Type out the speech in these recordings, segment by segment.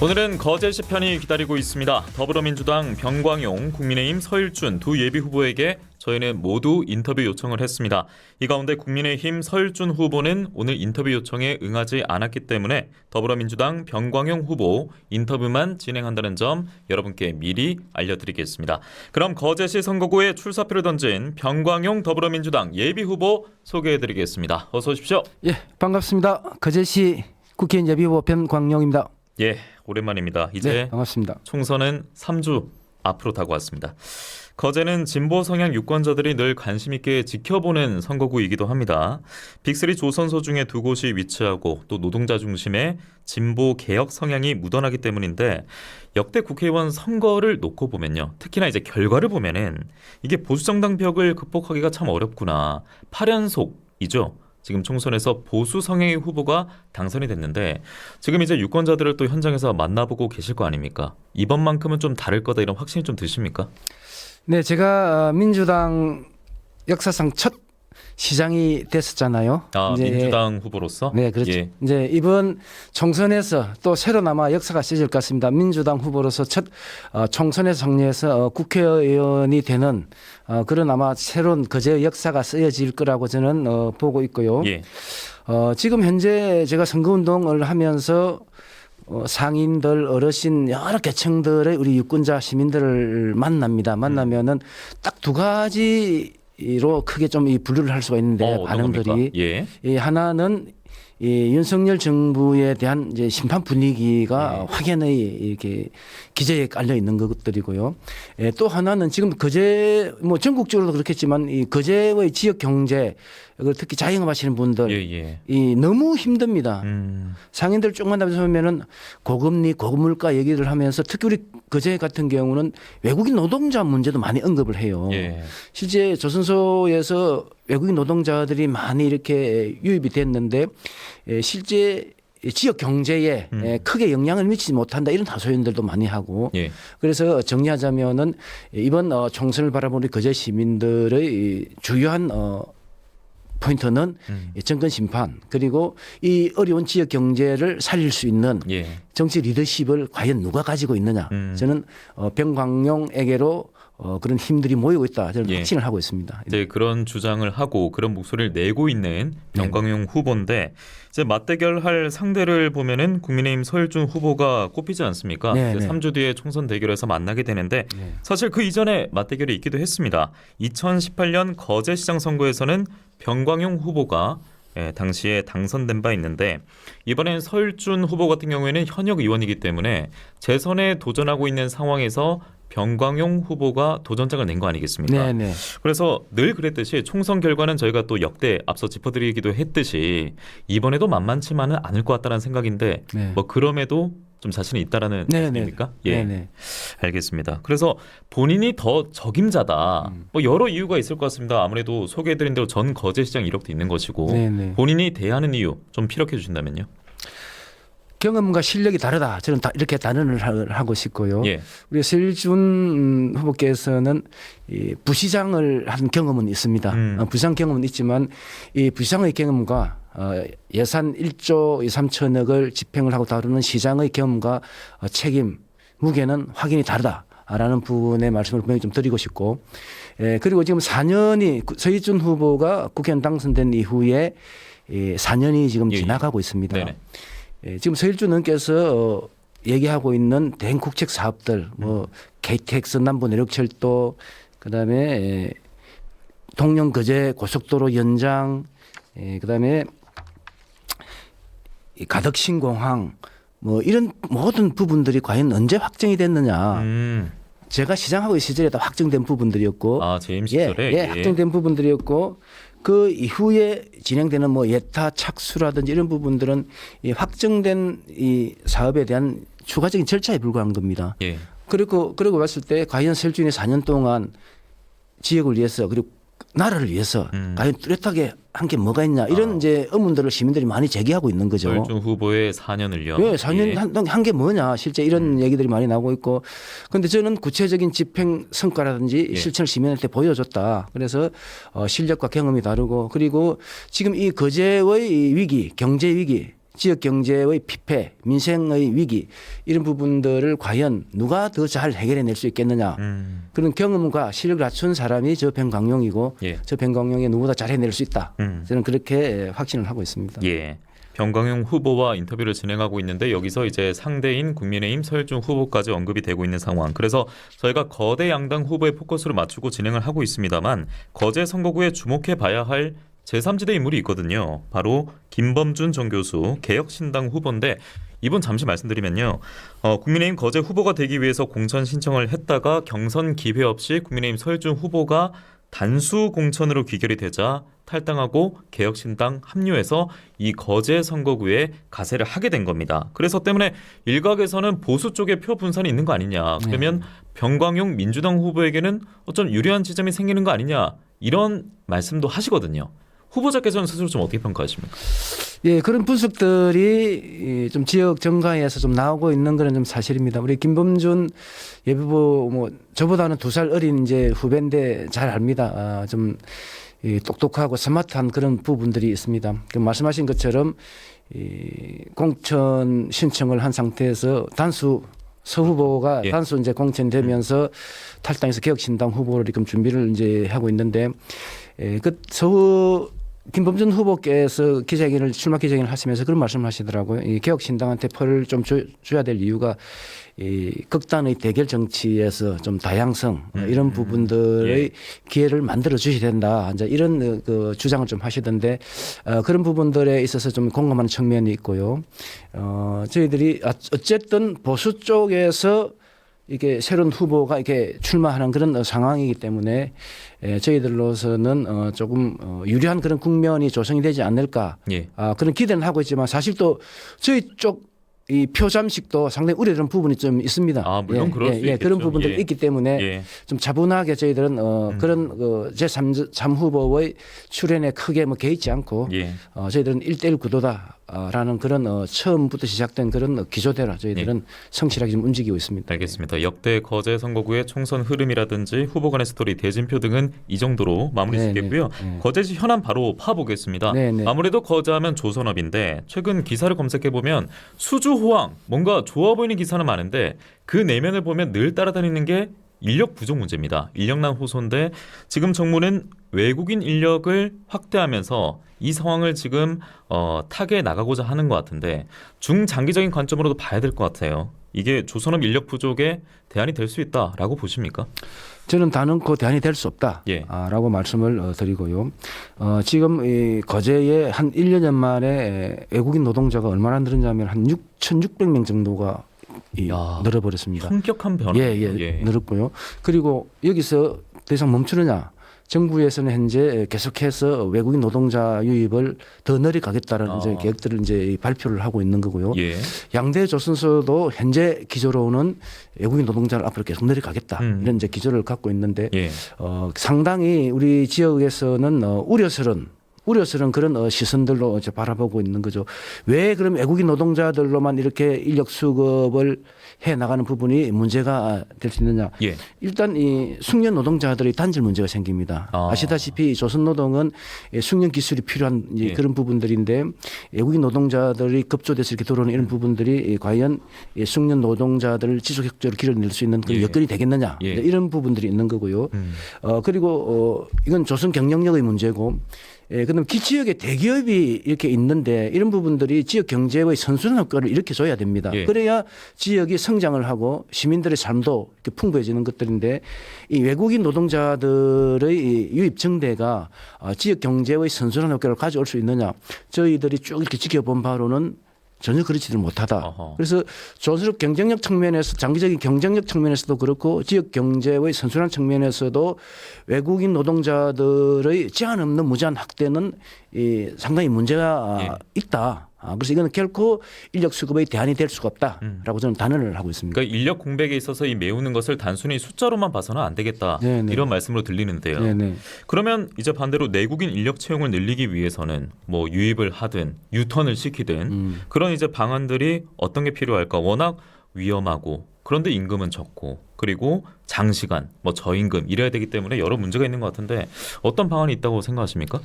오늘은 거제시 편이 기다리고 있습니다. 더불어민주당 병광용, 국민의힘 서일준 두 예비후보에게 저희는 모두 인터뷰 요청을 했습니다. 이 가운데 국민의힘 서일준 후보는 오늘 인터뷰 요청에 응하지 않았기 때문에 더불어민주당 병광용 후보 인터뷰만 진행한다는 점 여러분께 미리 알려드리겠습니다. 그럼 거제시 선거구에 출사표를 던진 병광용 더불어민주당 예비후보 소개해드리겠습니다. 어서 오십시오. 예, 반갑습니다. 거제시 국회의원 예비후보 변광용입니다. 예, 오랜만입니다. 이제 네, 반갑습니다. 총선은 3주 앞으로 다가왔습니다. 거제는 진보 성향 유권자들이 늘 관심 있게 지켜보는 선거구이기도 합니다. 빅3 조선소 중에 두 곳이 위치하고 또 노동자 중심의 진보 개혁 성향이 묻어나기 때문인데 역대 국회의원 선거를 놓고 보면요. 특히나 이제 결과를 보면은 이게 보수정당 벽을 극복하기가 참 어렵구나. 8연속이죠. 지금 총선에서 보수 성향의 후보가 당선이 됐는데 지금 이제 유권자들을 또 현장에서 만나보고 계실 거 아닙니까? 이번만큼은 좀 다를 거다 이런 확신이 좀 드십니까? 네, 제가 민주당 역사상 첫 시장이 됐었잖아요. 아, 민주당 후보로서? 네, 그렇죠. 예. 이제 이번 총선에서 또 새로 아마 역사가 쓰여질 것 같습니다. 민주당 후보로서 첫 총선에 승리해서 국회의원이 되는 그런 아마 새로운 거제 역사가 쓰여질 거라고 저는 보고 있고요. 예. 지금 현재 제가 선거운동을 하면서 상인들, 어르신 여러 계층들의 우리 유권자 시민들을 만납니다. 만나면은 딱 두 가지로 크게 좀 이 분류를 할 수가 있는데 반응들이 예. 이 하나는 이 윤석열 정부에 대한 이제 심판 분위기가 확연히 이렇게 기저에 깔려 있는 것들이고요. 또 하나는 지금 거제 뭐 전국적으로도 그렇겠지만 이 거제의 지역 경제 특히 자영업 하시는 분들 이 너무 힘듭니다. 상인들 쭉 만나보면은 고금리, 고물가 얘기를 하면서 특히 우리 거제 같은 경우는 외국인 노동자 문제도 많이 언급을 해요. 실제 조선소에서 외국인 노동자들이 많이 이렇게 유입이 됐는데 실제 지역 경제에 크게 영향을 미치지 못한다 이런 하소연들도 많이 하고 그래서 정리하자면은 이번 총선을 바라보는 우리 거제 시민들의 주요한 포인트는 정권 심판 그리고 이 어려운 지역 경제를 살릴 수 있는 정치 리더십을 과연 누가 가지고 있느냐 저는 병광용에게로 그런 힘들이 모이고 있다 저는 확신을 하고 있습니다. 이제 그런 주장을 하고 그런 목소리를 내고 있는 병광용 후보인데 이제 맞대결할 상대를 보면은 국민의힘 서일준 후보가 꼽히지 않습니까? 이제 3주 뒤에 총선 대결에서 만나게 되는데 사실 그 이전에 맞대결이 있기도 했습니다. 2018년 거제시장 선거에서는 병광용 후보가 당시에 당선된 바 있는데 이번엔 서일준 후보 같은 경우에는 현역 의원이기 때문에 재선에 도전하고 있는 상황에서 병광용 후보가 도전장을 낸 거 아니겠습니까? 그래서 늘 그랬듯이 총선 결과는 저희가 또 역대 앞서 짚어드리기도 했듯이 이번에도 만만치만은 않을 것 같다는 생각인데 뭐 그럼에도 좀 자신이 있다라는 말씀입니까? 알겠습니다. 그래서 본인이 더 적임자다. 뭐 여러 이유가 있을 것 같습니다. 아무래도 소개해드린 대로 전 거제시장 이력도 있는 것이고 본인이 대하는 이유 좀 피력해 주신다면요. 경험과 실력이 다르다. 저는 이렇게 단언을 하고 싶고요. 우리 서일준 후보께서는 이 부시장을 한 경험은 있습니다. 부시장 경험은 있지만 이 부시장의 경험과 예산 1조 3천억을 집행을 하고 다루는 시장의 경험과 책임, 무게는 확연히 다르다라는 부분의 말씀을 분명히 좀 드리고 싶고 그리고 지금 4년이 서일준 후보가 국회의원 당선된 이후에 4년이 지금 지나가고 있습니다. 지금 서일준 의원께서 얘기하고 있는 대행국책 사업들 뭐 KTX 남부 내륙철도 그다음에 통영 거제 고속도로 연장 그다음에 가덕신공항 뭐 이런 모든 부분들이 과연 언제 확정이 됐느냐. 제가 시장하고 시절에 다 확정된 부분들이었고 재임 시절에 확정된 부분들이었고 그 이후에 진행되는 뭐 예타 착수라든지 이런 부분들은 이 확정된 이 사업에 대한 추가적인 절차에 불과한 겁니다. 그리고 봤을 때 과연 서일준이 4년 동안 지역을 위해서 그리고 나라를 위해서 과연 뚜렷하게 한 게 뭐가 있냐 이런 이제 의문들을 시민들이 많이 제기하고 있는 거죠. 서일준 후보의 4년을요. 4년 한 게 뭐냐 실제 이런 얘기들이 많이 나오고 있고 그런데 저는 구체적인 집행 성과라든지 실천을 시민한테 보여줬다. 그래서 실력과 경험이 다르고 그리고 지금 이 거제의 위기 경제 위기 지역 경제의 피폐, 민생의 위기 이런 부분들을 과연 누가 더 잘 해결해낼 수 있겠느냐. 그런 경험과 실력을 갖춘 사람이 저 변광용이고 예. 저 변광용이 누구보다 잘 해낼 수 있다. 저는 그렇게 확신을 하고 있습니다. 예. 변광용 후보와 인터뷰를 진행하고 있는데 여기서 이제 상대인 국민의힘 서열준 후보까지 언급이 되고 있는 상황. 그래서 저희가 거대 양당 후보의 포커스를 맞추고 진행을 하고 있습니다만 거제 선거구에 주목해 봐야 할 제3지대 인물이 있거든요. 바로 김범준 전 교수 개혁신당 후보인데 이분 잠시 말씀드리면요. 국민의힘 거제 후보가 되기 위해서 공천 신청을 했다가 경선 기회 없이 국민의힘 서열준 후보가 단수 공천으로 귀결이 되자 탈당하고 개혁신당 합류해서 이 거제 선거구에 가세를 하게 된 겁니다. 그래서 때문에 일각에서는 보수 쪽에 표 분산이 있는 거 아니냐. 그러면 변광용 민주당 후보에게는 어쩜 유리한 지점이 생기는 거 아니냐. 이런 말씀도 하시거든요. 후보자께서는 스스로 좀 어떻게 평가하십니까? 예, 그런 분석들이 좀 지역 정가에서 좀 나오고 있는 그런 좀 사실입니다. 우리 김범준 예비후보 뭐 저보다는 2살 어린 이제 후배인데 잘 압니다. 좀 똑똑하고 스마트한 그런 부분들이 있습니다. 그 말씀하신 것처럼 공천 신청을 한 상태에서 단수 서 후보가 예. 단수 이제 공천되면서 탈당해서 개혁신당 후보를 지금 준비를 이제 하고 있는데 그 서후 김범준 후보께서 기자회견을 출마 기자회견을 하시면서 그런 말씀을 하시더라고요. 이 개혁신당한테 표를 좀 줘야 될 이유가 이 극단의 대결 정치에서 좀 다양성 이런 부분들의 예. 기회를 만들어 주셔야 된다. 이제 이런 그 주장을 좀 하시던데 그런 부분들에 있어서 좀 공감하는 측면이 있고요. 저희들이 어쨌든 보수 쪽에서 이게 새로운 후보가 이렇게 출마하는 그런 상황이기 때문에 저희들로서는 조금 유리한 그런 국면이 조성이 되지 않을까 예. 그런 기대는 하고 있지만 사실 또 저희 쪽 이 표 잠식도 상당히 우려되는 부분이 좀 있습니다. 물론 그럴 수 있겠죠. 그런 부분들이 예. 있기 때문에 예. 좀 차분하게 저희들은 그런 제3 후보의 출연에 크게 뭐 개의치 않고 예. 저희들은 1대1 구도다라는 그런 처음부터 시작된 그런 기조대로 저희들은 성실하게 좀 움직이고 있습니다. 알겠습니다. 역대 거제 선거구의 총선 흐름이라든지 후보 간의 스토리, 대진표 등은 이 정도로 마무리 네, 짓겠고요. 네. 거제시 현안 바로 파보겠습니다. 네, 네. 아무래도 거제하면 조선업인데 최근 기사를 검색해보면 수주 호황, 뭔가 좋아 보이는 기사는 많은데 그 내면을 보면 늘 따라다니는 게 인력 부족 문제입니다. 인력난 호소인데 지금 정부는 외국인 인력을 확대하면서 이 상황을 지금 타개해 나가고자 하는 것 같은데 중장기적인 관점으로도 봐야 될 것 같아요. 이게 조선업 인력 부족의 대안이 될 수 있다라고 보십니까? 저는 단언코 대안이 될 수 없다라고 예. 말씀을 드리고요. 지금 이 거제에 한 1년 만에 외국인 노동자가 얼마나 늘었냐면 한 6,600명 정도가 야, 늘어버렸습니다. 현격한 변화. 예, 늘었고요. 그리고 여기서 더 이상 멈추느냐? 정부에서는 현재 계속해서 외국인 노동자 유입을 더 늘려가겠다는 이제 계획들을 이제 발표를 하고 있는 거고요. 예. 양대 조선소도 현재 기조로는 외국인 노동자를 앞으로 계속 늘려가겠다 이런 이제 기조를 갖고 있는데 예. 상당히 우리 지역에서는 우려스러운 그런 시선들로 이제 바라보고 있는 거죠. 왜 그럼 외국인 노동자들로만 이렇게 인력 수급을 해 나가는 부분이 문제가 될 수 있느냐? 예. 일단 이 숙련 노동자들이 단절 문제가 생깁니다. 아시다시피 조선노동은 숙련 기술이 필요한 이제 예. 그런 부분들인데 외국인 노동자들이 급조돼서 이렇게 들어오는 이런 부분들이 과연 숙련 노동자들을 지속적으로 길러낼 수 있는 그런 예. 여건이 되겠느냐? 예. 이런 부분들이 있는 거고요. 그리고 이건 조선 경영력의 문제고. 그럼 기지역에 대기업이 이렇게 있는데 이런 부분들이 지역 경제의 선순환 효과를 일으켜줘야 됩니다. 예. 그래야 지역이 성장을 하고 시민들의 삶도 이렇게 풍부해지는 것들인데 이 외국인 노동자들의 이 유입 증대가 지역 경제의 선순환 효과를 가져올 수 있느냐? 저희들이 쭉 이렇게 지켜본 바로는 전혀 그렇지를 못하다. 어허. 그래서 조선업 경쟁력 측면에서 장기적인 경쟁력 측면에서도 그렇고 지역 경제의 선순환 측면에서도 외국인 노동자들의 제한 없는 무제한 확대는 상당히 문제가 있다. 그래서 이거는 결코 인력 수급의 대안이 될 수가 없다라고 저는 단언을 하고 있습니다. 그러니까 인력 공백에 있어서 이 메우는 것을 단순히 숫자로만 봐서는 안 되겠다. 네네. 이런 말씀으로 들리는데요. 네네. 그러면 이제 반대로 내국인 인력 채용을 늘리기 위해서는 뭐 유입을 하든 유턴을 시키든 그런 이제 방안들이 어떤 게 필요할까? 워낙 위험하고 그런데 임금은 적고 그리고 장시간 뭐 저임금 이래야 되기 때문에 여러 문제가 있는 것 같은데 어떤 방안이 있다고 생각하십니까?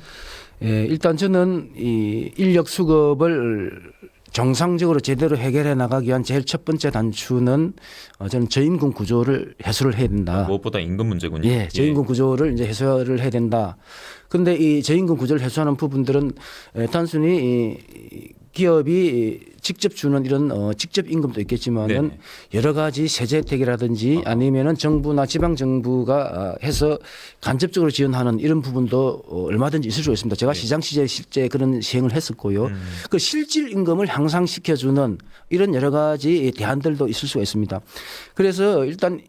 일단 저는 이 인력 수급을 정상적으로 제대로 해결해 나가기 위한 제일 첫 번째 단추는 저는 저임금 구조를 해소를 해야 된다. 무엇보다 임금 문제군요. 예, 저임금 구조를 이제 해소를 해야 된다. 그런데 이 저임금 구조를 해소하는 부분들은 단순히 이 기업이 직접 주는 이런 직접 임금도 있겠지만은 네. 여러 가지 세제 혜택이라든지 아니면은 정부나 지방 정부가 해서 간접적으로 지원하는 이런 부분도 얼마든지 있을 수 있습니다. 제가 시장 시제 실제 그런 시행을 했었고요. 그 실질 임금을 향상시켜주는 이런 여러 가지 대안들도 있을 수가 있습니다. 그래서 일단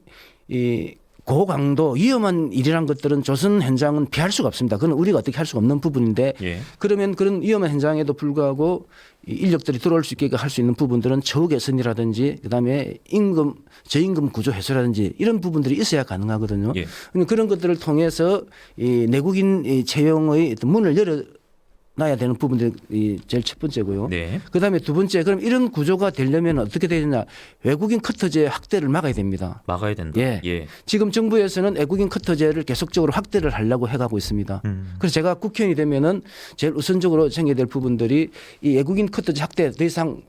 이 고강도 위험한 일이란 것들은 조선 현장은 피할 수가 없습니다. 그건 우리가 어떻게 할 수가 없는 부분인데 예. 그러면 그런 위험한 현장에도 불구하고 이 인력들이 들어올 수 있게 할 수 있는 부분들은 처우 개선이라든지 그다음에 임금 저임금 구조 해소라든지 이런 부분들이 있어야 가능하거든요. 예. 그런 것들을 통해서 이 내국인 이 채용의 어떤 문을 열어놔야 되는 부분들이 제일 첫 번째고요. 네. 그다음에 두 번째 그럼 이런 구조가 되려면 어떻게 되야 되냐 외국인 커터제 확대를 막아야 됩니다. 막아야 된다. 예. 지금 정부에서는 외국인 커터제를 계속적으로 확대를 하려고 해가고 있습니다. 그래서 제가 국회의원이 되면은 제일 우선적으로 챙겨야 될 부분들이 이 외국인 커터제 확대 더 이상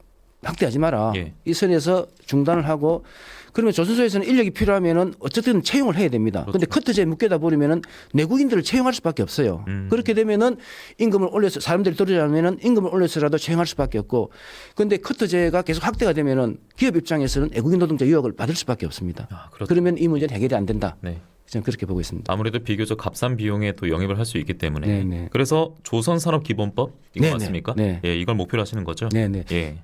확대하지 마라. 예. 이 선에서 중단을 하고 그러면 조선소에서는 인력이 필요하면은 어쨌든 채용을 해야 됩니다. 그런데 커터제에 묶여다 버리면은 내국인들을 채용할 수밖에 없어요. 그렇게 되면은 임금을 올려서 사람들이 들어오려면은 임금을 올려서라도 채용할 수밖에 없고 그런데 커터제가 계속 확대가 되면은 기업 입장에서는 외국인 노동자 유혹을 받을 수밖에 없습니다. 그렇죠. 그러면 이 문제는 해결이 안 된다. 네. 저는 그렇게 보고 있습니다. 아무래도 비교적 값싼 비용에 또 영입을 할 수 있기 때문에 네네. 그래서 조선산업기본법 이거 네네. 맞습니까? 네. 예, 이걸 목표로 하시는 거죠? 네네. 예.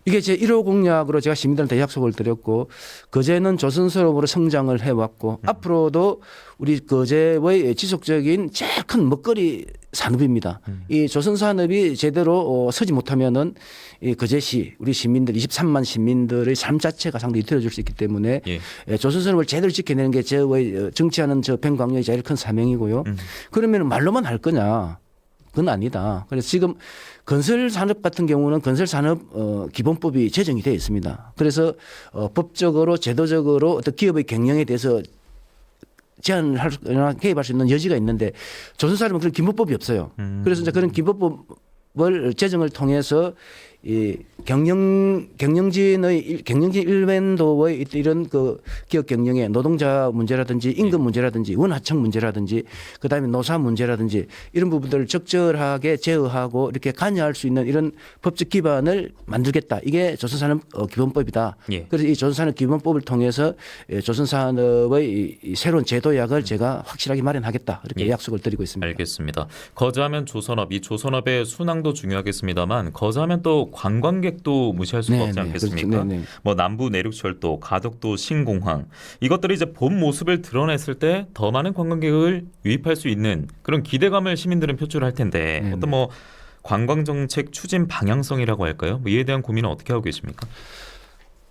이게 제 1호 공약으로 제가 시민들한테 약속을 드렸고 거제는 조선산업으로 성장을 해왔고 앞으로도 우리 거제의 지속적인 제일 큰 먹거리 산업입니다. 이 조선산업이 제대로 서지 못하면은 이 거제시 우리 시민들 23만 시민들의 삶 자체가 상당히 뒤틀어질 수 있기 때문에 예. 조선산업을 제대로 지켜내는 게 저의 정치하는 저 뱅광의 제일 큰 사명이고요. 그러면 말로만 할 거냐? 그건 아니다. 그래서 지금 건설 산업 같은 경우는 건설 산업 기본법이 제정이 되어 있습니다. 그래서 법적으로 제도적으로 어떤 기업의 경영에 대해서 제한을 하거나 개입할 수 있는 여지가 있는데 조선산업은 그런 기본법이 없어요. 그래서 이제 그런 기본법을 제정을 통해서 이 경영진 일변도의 이런 그 기업 경영의 노동자 문제라든지 임금 문제라든지 원하청 문제라든지 그다음에 노사 문제라든지 이런 부분들을 적절하게 제어하고 이렇게 관여할 수 있는 이런 법적 기반을 만들겠다. 이게 조선산업 기본법이다. 예. 그래서 이 조선산업 기본법을 통해서 조선산업의 이 새로운 제도약을 제가 확실하게 마련하겠다. 이렇게 예. 약속을 드리고 있습니다. 알겠습니다. 거주하면 조선업, 이 조선업의 순항도 중요하겠습니다만 거주하면 또 관광객도 무시할 수가 없지 않겠습니까? 그렇죠. 네네. 뭐 남부 내륙철도, 가덕도, 신공항 이것들이 이제 본 모습을 드러냈을 때 더 많은 관광객을 유입할 수 있는 그런 기대감을 시민들은 표출할 텐데 네네. 어떤 뭐 관광 정책 추진 방향성이라고 할까요? 뭐 이에 대한 고민은 어떻게 하고 계십니까?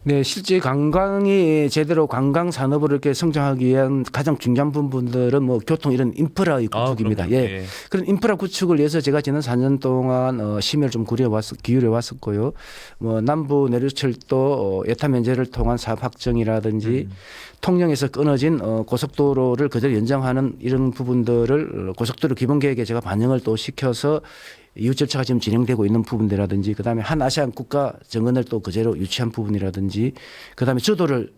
네, 실제 관광이 제대로 관광 산업을 이렇게 성장하기 위한 가장 중요한 부분들은 뭐 교통 이런 인프라의 구축입니다. 그럼요. 예. 그런 인프라 구축을 위해서 제가 지난 4년 동안 심혈 좀 기울여 왔었고요. 뭐 남부 내륙철도 예타 면제를 통한 사업 확정이라든지 통영에서 끊어진 고속도로를 그대로 연장하는 이런 부분들을 고속도로 기본 계획에 제가 반영을 또 시켜서 이후 절차가 지금 진행되고 있는 부분이라든지 그다음에 한 아시안 국가 정언을 또 그대로 유치한 부분이라든지 그다음에 저도를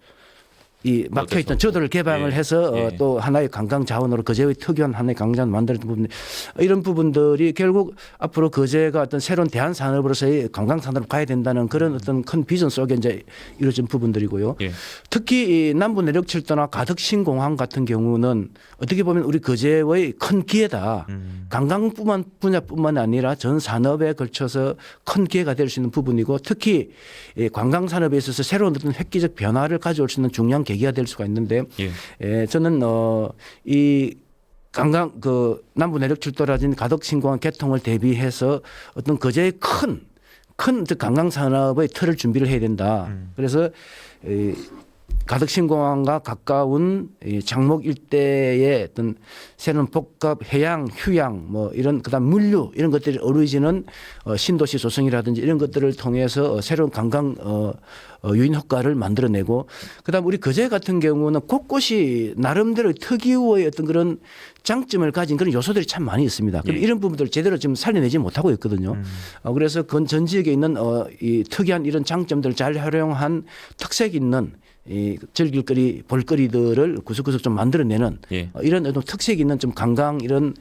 이 막혀있던 저도를 개방을 예. 해서 예. 또 하나의 관광 자원으로 거제의 특유한 하나의 관광 자원 만드는 부분 이런 부분들이 결국 앞으로 거제가 어떤 새로운 대한 산업으로서의 관광 산업으로 가야 된다는 그런 어떤 큰 비전 속에 이제 이루어진 부분들이고요. 예. 특히 이 남부 내륙철도나 가덕 신공항 같은 경우는 어떻게 보면 우리 거제의 큰 기회다. 관광 분야뿐만 아니라 전 산업에 걸쳐서 큰 기회가 될 수 있는 부분이고 특히 이 관광 산업에 있어서 새로운 어떤 획기적 변화를 가져올 수 있는 중요한 계기가 될 수가 있는데 저는 이 관광 그 남부 내륙철도라든지 가덕 신공항 개통을 대비해서 어떤 거제의 큰 관광 산업의 틀을 준비를 해야 된다. 그래서 가덕신공항과 가까운 이 장목 일대의 어떤 새로운 복합 해양, 휴양 뭐 이런 그다음 물류 이런 것들이 어우러지는 신도시 조성이라든지 이런 것들을 통해서 새로운 관광 유인 효과를 만들어내고 그다음 우리 거제 같은 경우는 곳곳이 나름대로 특유의 어떤 그런 장점을 가진 그런 요소들이 참 많이 있습니다. 그럼 이런 부분들을 제대로 지금 살려내지 못하고 있거든요. 그래서 전 지역에 있는 이 특이한 이런 장점들을 잘 활용한 특색 있는 이 즐길거리 볼거리들을 구석구석 좀 만들어내는 이런 어떤 특색 있는 좀 관광 이런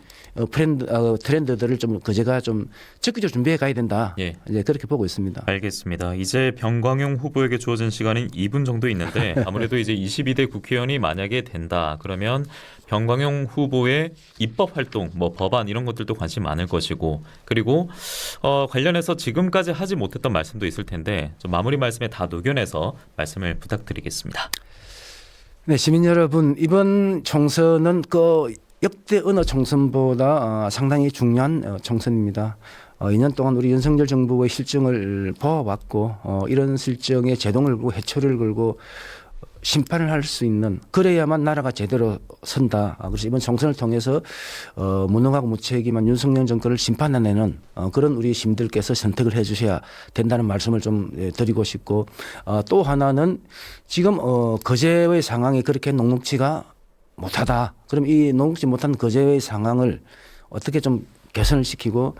트렌드들을 좀 거제가 좀 적극적으로 준비해 가야 된다. 이제 그렇게 보고 있습니다. 알겠습니다. 이제 병광용 후보에게 주어진 시간은 2분 정도 있는데 아무래도 이제 22대 국회의원이 만약에 된다 그러면 병광용 후보의 입법 활동, 뭐 법안 이런 것들도 관심 많을 것이고 그리고 관련해서 지금까지 하지 못했던 말씀도 있을 텐데 좀 마무리 말씀에 다 녹여내서 말씀을 부탁드리겠습니다. 네, 시민 여러분 이번 총선은 그 역대 어느 총선보다 상당히 중요한 총선입니다. 2년 동안 우리 윤석열 정부의 실정을 보아왔고 이런 실정에 제동을 걸고 해초를 걸고 심판을 할 수 있는 그래야만 나라가 제대로 선다. 그래서 이번 총선을 통해서 무능하고 무책임한 윤석열 정권을 심판해내는 그런 우리 시민들께서 선택을 해 주셔야 된다는 말씀을 좀 드리고 싶고 또 하나는 지금 거제의 상황이 그렇게 녹록지가 못하다. 그럼 이 녹록지 못한 거제의 상황을 어떻게 좀 개선을 시키고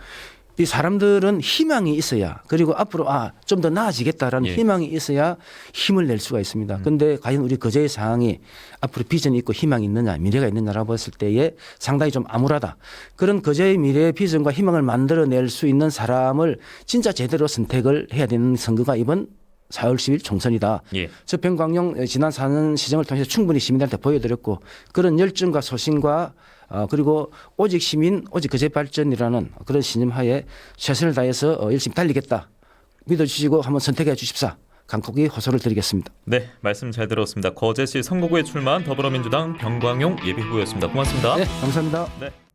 이 사람들은 희망이 있어야 그리고 앞으로 좀 더 나아지겠다라는 희망이 있어야 힘을 낼 수가 있습니다. 그런데 과연 우리 거제의 상황이 앞으로 비전이 있고 희망이 있느냐 미래가 있느냐라고 봤을 때에 상당히 좀 암울하다. 그런 거제의 미래의 비전과 희망을 만들어낼 수 있는 사람을 진짜 제대로 선택을 해야 되는 선거가 이번 4월 10일 총선이다. 저 병광용 지난 4년 시정을 통해서 충분히 시민들한테 보여드렸고 그런 열정과 소신과 그리고 오직 시민, 오직 거제 발전이라는 그런 신념하에 최선을 다해서 열심히 달리겠다. 믿어주시고 한번 선택해 주십사. 간곡히 호소를 드리겠습니다. 네, 말씀 잘 들었습니다. 거제시 선거구에 출마한 더불어민주당 병광용 예비후보였습니다. 고맙습니다. 네, 감사합니다. 네.